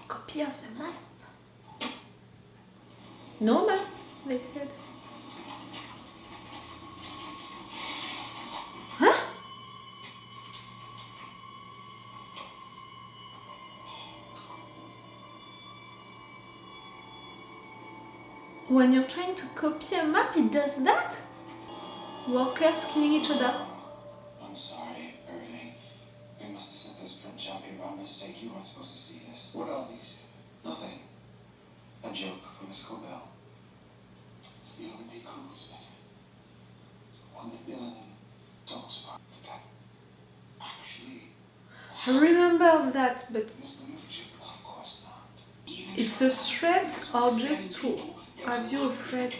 copy of the map. No map, they said. Huh? When you're trying to copy a map, it does that? Workers killing each other. I'm sorry, Irving. We must have sent this print job here by mistake. You weren't supposed to see this. What are these? Nothing. A joke from Miss Cobell. It's the only cruise bit. The one that Dylan talks about. That actually. I remember that, but Miss Lucic, of course not. it's a threat or just to have you afraid?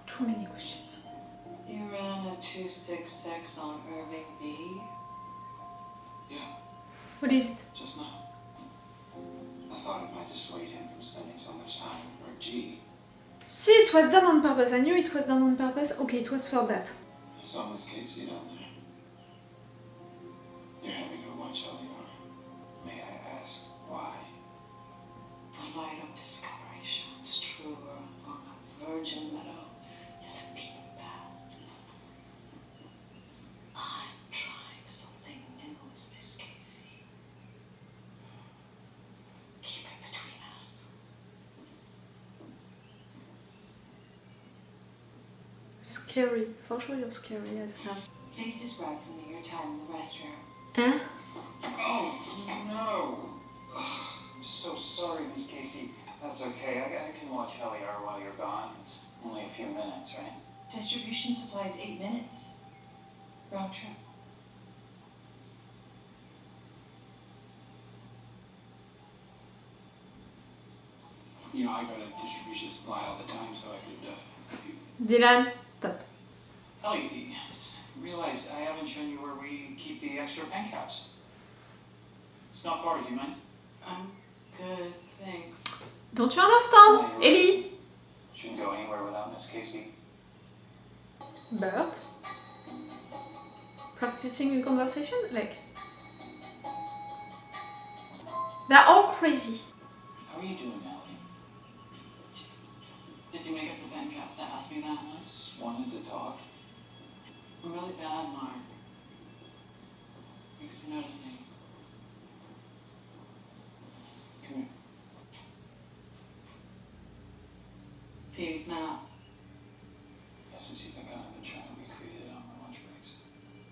Too many questions. You ran a 266 on Irving B? Yeah, What is it? just now. I thought it might dissuade him from spending so much time with her G. See, it was done on purpose. I knew it was done on purpose. Okay, it was for that. I saw Miss Casey down there. You're having her watch Helly. May I ask why? The light of discovery shines truer on a virgin meadow than a beaten path. I'm trying something new with Miss Casey. Keep it between us. Scary. For sure you're scary as hell. Please describe for me your time in the restroom. Huh? Oh, no. I'm so sorry, Miss Casey. That's okay. I can watch Helly while you're gone. It's only a few minutes, right? Distribution supplies 8 minutes. Round trip. You know, I got a distribution supply all the time, so I could, Dylan, stop. Helly, realize I haven't shown you where we keep the extra pen caps. It's not far, do you mind? I'm good, thanks. Don't you understand? Ellie? Shouldn't go anywhere without Miss Casey. Bert? Practicing a conversation? Like... They're all crazy. How are you doing, Helly? Did you make up the pen caps to ask me that? I just wanted to talk. I'm really bad, Mark. Thanks for noticing. Come here. Petey's map. Yeah, since you've been gone, I've been trying to recreate it on my lunch breaks.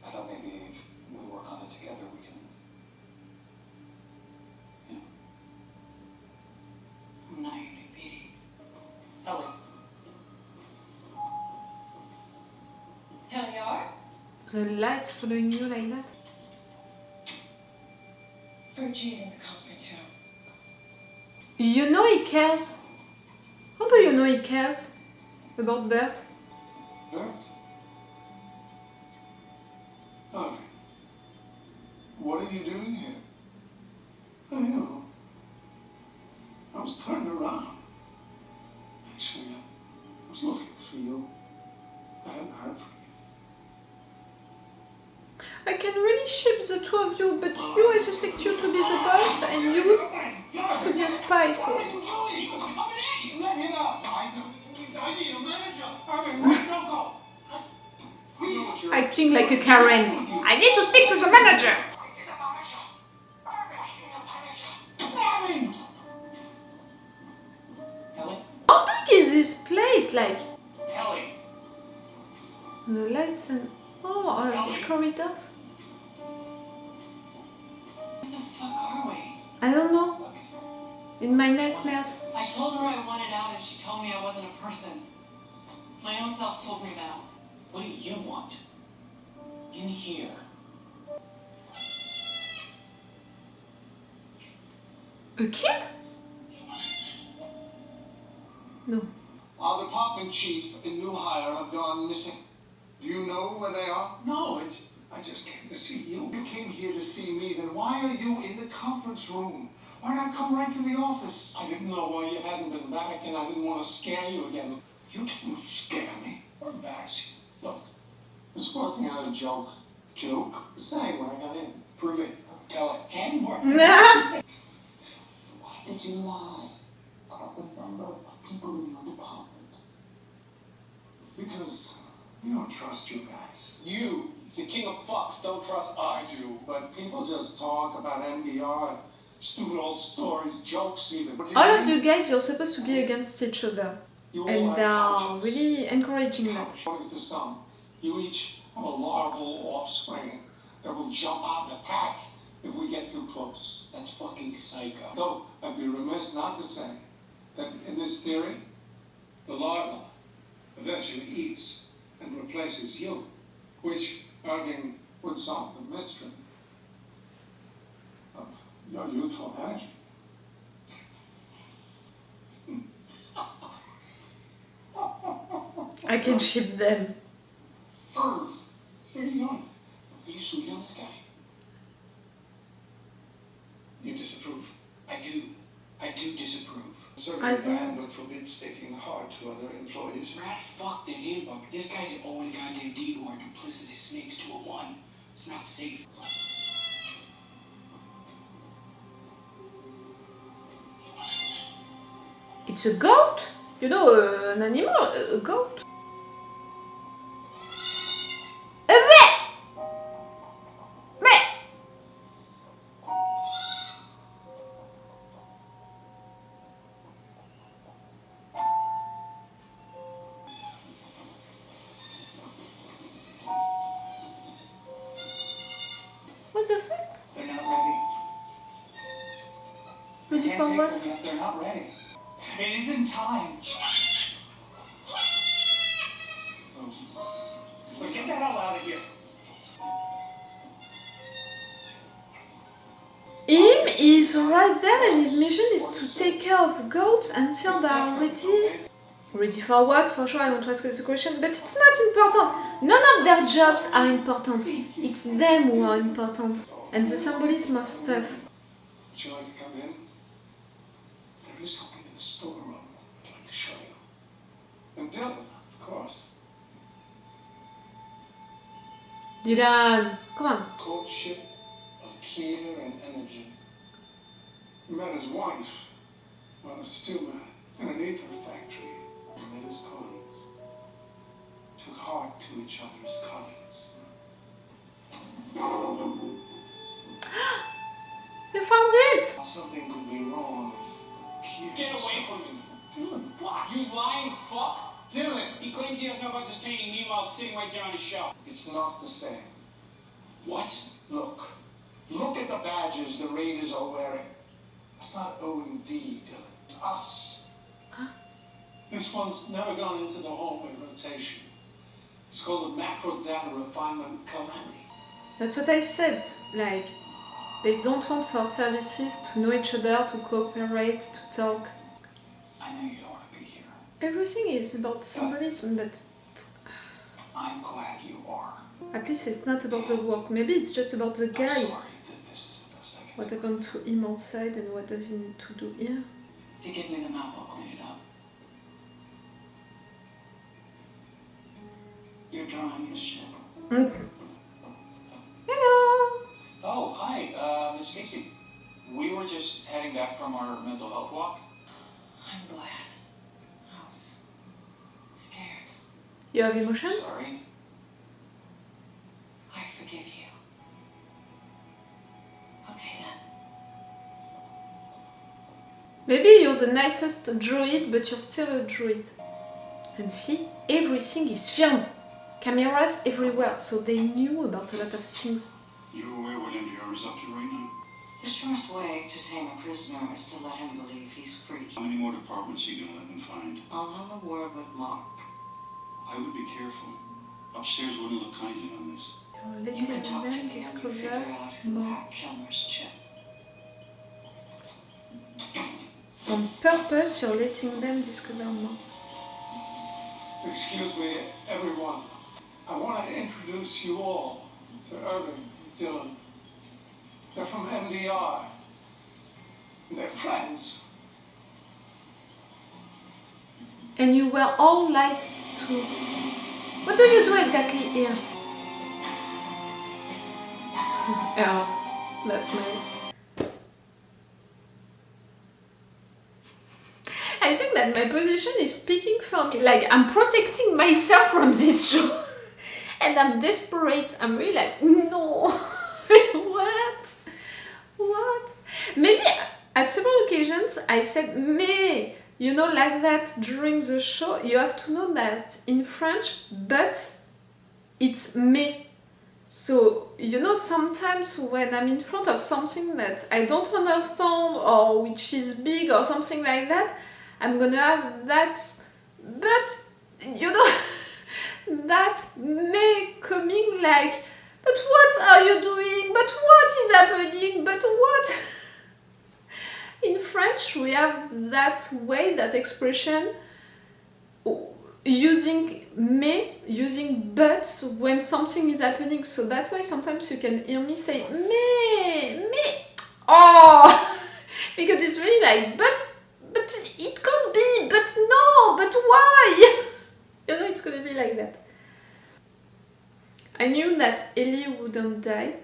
I thought maybe if we work on it together, we can... You know. I'm not your new Petey. Helly. Hell you are? The lights following you like that? Virgie's in the conference room. You know he cares. How do you know he cares about Bert? Bert? Harvey. What are you doing here? I know. I was turned around. Actually, I was looking for you. I hadn't heard from you. I can really ship the two of you, but you, I suspect you to be the boss and you to be a spy, so... Let him out! I need a manager! Irving, let's go! You know what you're... Acting like a Karen. I need to speak to the manager! Helly? How big is this place? Like, Helly! the lights and... Oh, all of these corridors? Where the fuck are we? I don't know. In my nightmares. I told her I wanted out and she told me I wasn't a person. My own self told me that. What do you want? In here. A kid? No. Our department chief and new hire have gone missing. Do you know where they are? No, I just came to see you. You came here to see me, then why are you in the conference room? Why not come right to the office? I didn't know why you hadn't been back, and I didn't want to scare you again. You didn't scare me. Or embarrass you. Look, I was working on a joke. Joke? Say when I got in. Prove it. Tell it. And Mark. Ah. Why did you lie about the number of people in your department? Because you don't trust you guys. You, the king of fucks, don't trust us. I do, but people just talk about MDR, stupid old stories, jokes even. All of you guys, you're supposed to be against each other. You all And have they are conscience. really encouraging that. According to some, you each have a larval offspring that will jump out and attack if we get too close. That's fucking psycho. Though, I'd be remiss not to say that in this theory, the larva eventually eats and replaces you, which, arguing would solve the mystery of your youthful energy. I can ship them. Earth. Are you sweet on this guy? You disapprove? I do. I do disapprove. Certainly I the don't. handbook forbids taking heart to other employees. Rat, fuck the handbook. This guy's an old goddamn D-word, duplicitous snakes to a one. It's not safe. It's a goat? You know, an animal, a goat. What the fuck? They're not ready. Ready Can't for take what? them yet. They're not ready. It isn't time. Look, get the hell out of here. Him is right there and his mission is to take care of goats until they are ready. Ready for what? For sure, I want to ask you the question, but it's not important. None of their jobs are important. It's them who are important. And the symbolism of stuff. Would you like to come in? There is something in the storeroom I'd like to show you. And Dylan, of course. Dylan, come on. Courtship of Kier and energy. He met his wife on a stewman in an ether factory. He met his colleagues. Took heart to each other as colleagues. You found it! Something could be wrong with Kier. Get away from him! Dylan, what? You lying fuck! Dylan! He claims he doesn't know about this painting, meanwhile it's sitting right there on his shelf. It's not the same. What? Look. Look at the badges the Raiders are wearing. It's not OMD, Dylan. It's us. Huh? This one's never gone into the home in rotation. It's called the Macro Data Refinement Calamity. That's what I said. Like, they don't want for services to know each other, to cooperate, to talk. I know you don't want to be here. Everything is about symbolism, but I'm glad you are. at least it's not about the work. Maybe it's just about the I'm guy. sorry that this is the best I can What do. happened to him outside and what does he need to do here? If you give me the map, I'll clean it up. You're drawing your ship. Hello! Oh, hi, Miss Casey. We were just heading back from our mental health walk. I'm glad. I was scared. You have emotions? Sorry. I forgive you. Okay then. Maybe you're the nicest druid, but you're still a druid. And see, everything is filmed. Cameras everywhere, so they knew about a lot of things. You aware what NDR is up to right now? The surest way to tame a prisoner is to let him believe he's free. How many more departments are you gonna let them find? I'll have a word with Mark. I would be careful. Upstairs wouldn't look kindly on this. You're You can letting talk to them me and you discover figure out who more. hacked Kilmer's chip. On purpose, you're letting them discover more. Excuse me, everyone. I want to introduce you all to Irving and Dylan. They're from MDR. And they're friends. And you were all light to... What do you do exactly here? Yeah, that's me. I think that my position is speaking for me. Like, I'm protecting myself from this show. And I'm desperate. I'm really like, no. What? What? Maybe at several occasions I said, mais, you know, like that during the show. You have to know that in French, but it's mais. So, you know, sometimes when I'm in front of something that I don't understand or which is big or something like that, I'm gonna have that, but, you know, that may coming like, but what are you doing? But what is happening? But what? In French, we have that way, that expression, using mais, using but when something is happening. So that's why sometimes you can hear me say mais, oh, because it's really like, but it could be, but no, but why? You know, it's gonna be like that. I knew that Helly wouldn't die,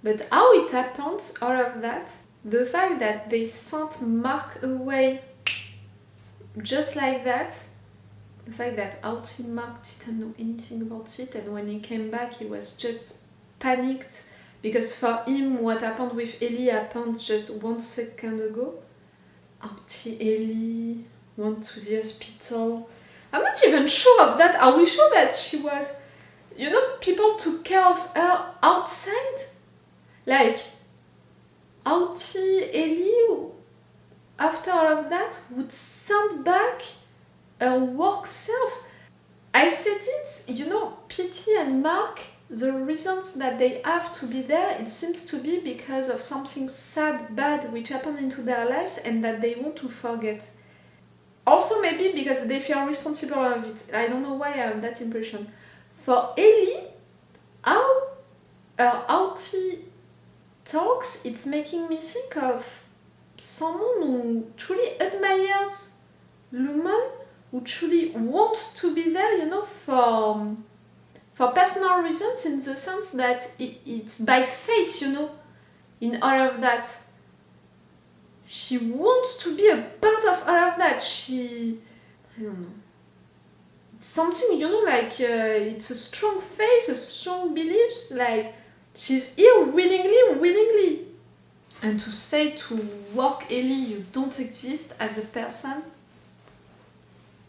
but how it happened, all of that, the fact that they sent Mark away just like that, the fact that Outie Mark didn't know anything about it, and when he came back he was just panicked, because for him what happened with Helly happened just 1 second ago. Outie Helly went to the hospital. I'm not even sure of that. Are we sure that she was... You know, people took care of her outside? Like, Outie Helly, after all of that, would send back her work self. I said it, you know, Petey and Mark, the reasons that they have to be there, it seems to be because of something sad, bad, which happened into their lives and that they want to forget. Also maybe because they feel responsible of it. I don't know why I have that impression. For Helly, how her outie talks, it's making me think of someone who truly admires Lumen, who truly wants to be there, you know, for personal reasons, in the sense that it's by faith, you know, in all of that. She wants to be a part of all of that. I don't know. It's something, you know, like, it's a strong faith, a strong belief, like, she's here willingly. And to say to work Helly, you don't exist as a person,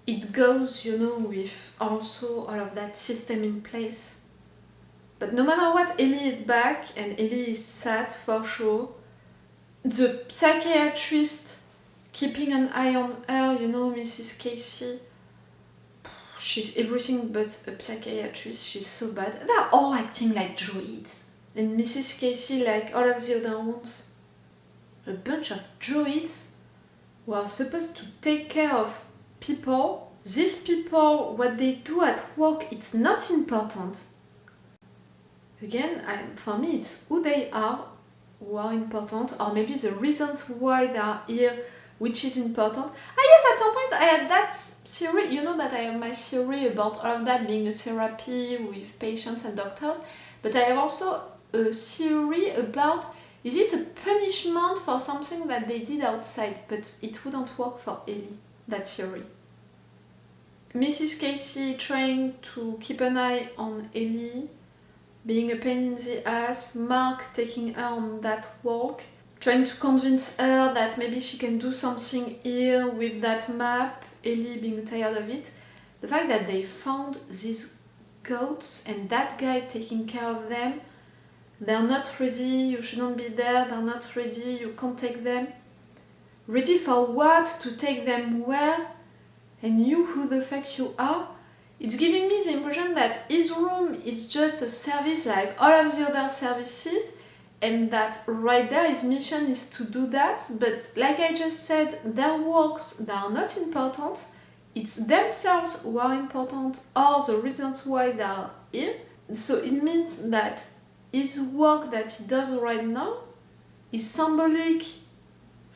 it goes, you know, with also all of that system in place. But no matter what, Helly is back, and Helly is sad for sure. The psychiatrist keeping an eye on her, you know, Mrs. Casey, she's everything but a psychiatrist, she's so bad. They're all acting like droids. And Mrs. Casey, like all of the other ones, a bunch of droids who are supposed to take care of people. These people, what they do at work, it's not important. Again, for me, it's who they are who are important, or maybe the reasons why they are here, which is important. Yes, at some point I had that theory, you know that I have my theory about all of that being a therapy with patients and doctors, but I have also a theory about, is it a punishment for something that they did outside, but it wouldn't work for Helly, that theory. Mrs. Casey trying to keep an eye on Helly, being a pain in the ass, Mark taking her on that walk, trying to convince her that maybe she can do something here with that map, Helly being tired of it. The fact that they found these goats and that guy taking care of them, they're not ready, you shouldn't be there, they're not ready, you can't take them. Ready for what? To take them where? And you, who the fuck you are? It's giving me the impression that his room is just a service like all of the other services, and that right there his mission is to do that, but like I just said, their works, they are not important, it's themselves who are important, or the reasons why they are here. So it means that his work that he does right now is symbolic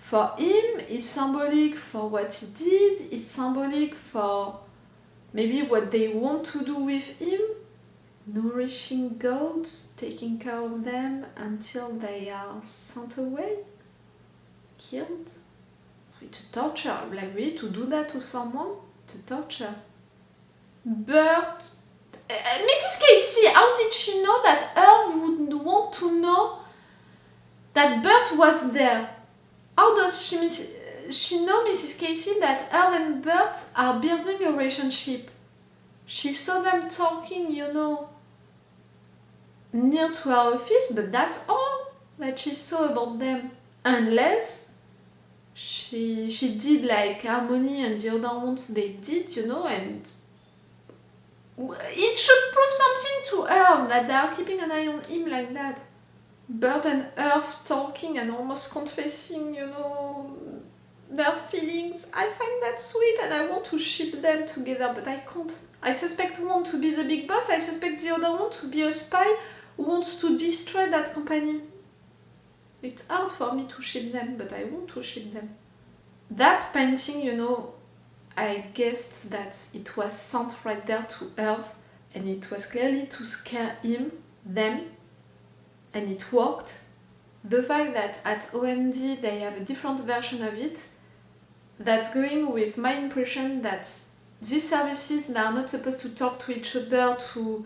for him, is symbolic for what he did, is symbolic for maybe what they want to do with him. nourishing goats, taking care of them until they are sent away, killed. It's a torture, like really to do that to someone, it's a torture. But Mrs. Casey, how did she know that Irv would want to know that Bert was there? How does she know, Mrs. Casey, that Irv and Bert are building a relationship? She saw them talking, you know, near to her office, but that's all that she saw about them. Unless she did like Harmony and the other ones they did, you know, and it should prove something to her that they are keeping an eye on him like that. Bert and Irv talking and almost confessing, you know, their feelings. I find that sweet and I want to ship them together, but I can't. I suspect one to be the big boss, I suspect the other one to be a spy who wants to destroy that company. It's hard for me to ship them, but I want to ship them. That painting, you know, I guessed that it was sent right there to Irv, and it was clearly to scare them, and it worked. The fact that at OMD they have a different version of it, that's going with my impression that these services they are not supposed to talk to each other, to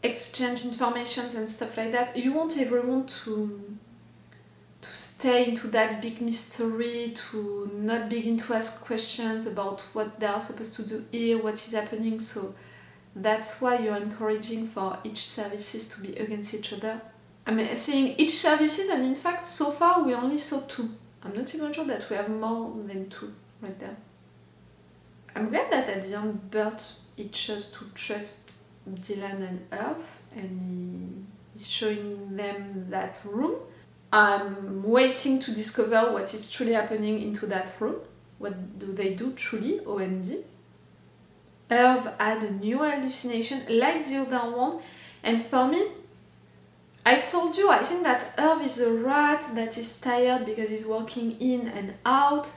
exchange information and stuff like that. You want everyone to stay into that big mystery, to not begin to ask questions about what they are supposed to do here, what is happening. So that's why you're encouraging for each services to be against each other. I'm saying each services, and in fact so far we only saw 2. I'm not even sure that we have more than 2 right there. I'm glad that at the end Bert he chose to trust Dylan and Irv, and he's showing them that room. I'm waiting to discover what is truly happening into that room. What do they do truly, OMD? Irv had a new hallucination like the other one, and for me, I told you, I think that Irv is a rat that is tired because he's walking in and out.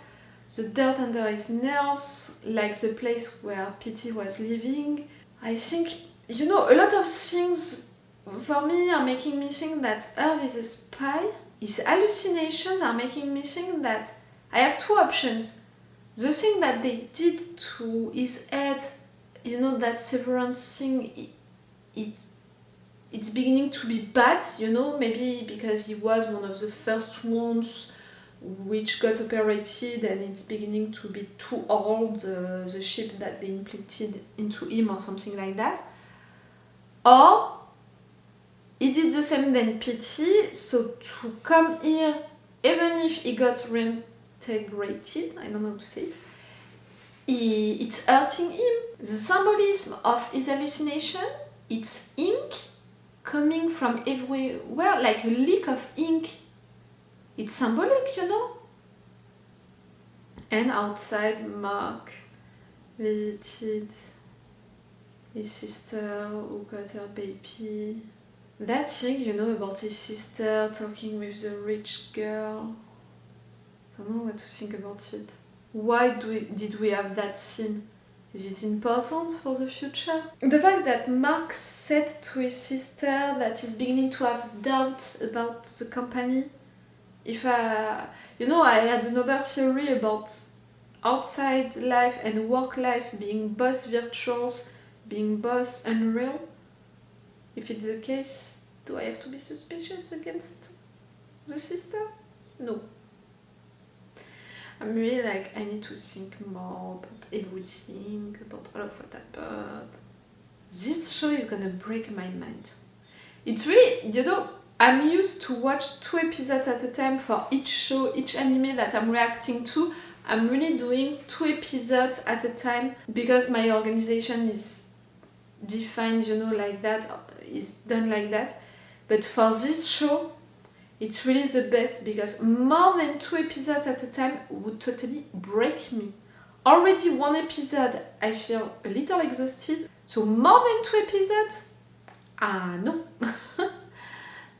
The dirt under his nails, like the place where Petey was living. I think, you know, a lot of things for me are making me think that Irv is a spy. His hallucinations are making me think that I have 2 options. The thing that they did to his head, you know, that Severance thing, it's beginning to be bad, you know, maybe because he was one of the first ones which got operated and it's beginning to be too old, the chip that they implanted into him or something like that. Or he did the same than Petey, so to come here, even if he got reintegrated, I don't know how to say it, it's hurting him. The symbolism of his hallucination, it's ink coming from everywhere, like a leak of ink. It's symbolic, you know? And outside, Mark visited his sister who got her baby. That thing, you know, about his sister talking with the rich girl. I don't know what to think about it. Why did we have that scene? Is it important for the future? The fact that Mark said to his sister that he's beginning to have doubts about the company. If you know, I had another theory about outside life and work life being both virtuals, being both unreal. If it's the case, do I have to be suspicious against the sister? No. I'm really like, I need to think more about everything, about all of what happened. This show is gonna break my mind. It's really, you know, I'm used to watch 2 episodes at a time for each show, each anime that I'm reacting to. I'm really doing 2 episodes at a time because my organization is defined, you know, like that, is done like that. But for this show, it's really the best because more than 2 episodes at a time would totally break me. Already 1 episode, I feel a little exhausted. So more than 2 episodes? Ah, no.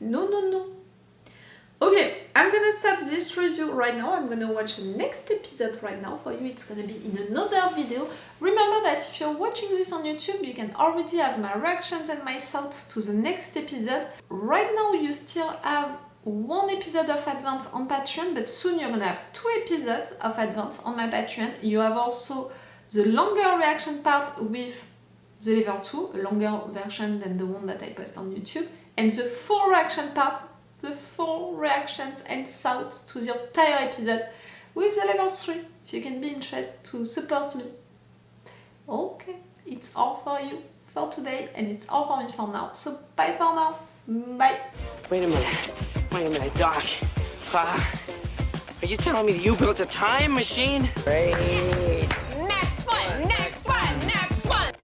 No. Okay, I'm gonna stop this review right now. I'm gonna watch the next episode right now for you. It's gonna be in another video. Remember that if you're watching this on YouTube, you can already have my reactions and my thoughts to the next episode. Right now, you still have one episode of Advance on Patreon, but soon you're gonna have 2 episodes of Advance on my Patreon. You have also the longer reaction part with the level 2, a longer version than the one that I post on YouTube, and the full reaction part, the full reactions and thoughts to the entire episode with the level 3, if you can be interested to support me. Okay, it's all for you for today, and it's all for me for now. So bye for now. Bye. Wait a minute, Doc. Are you telling me that you built a time machine? Hey.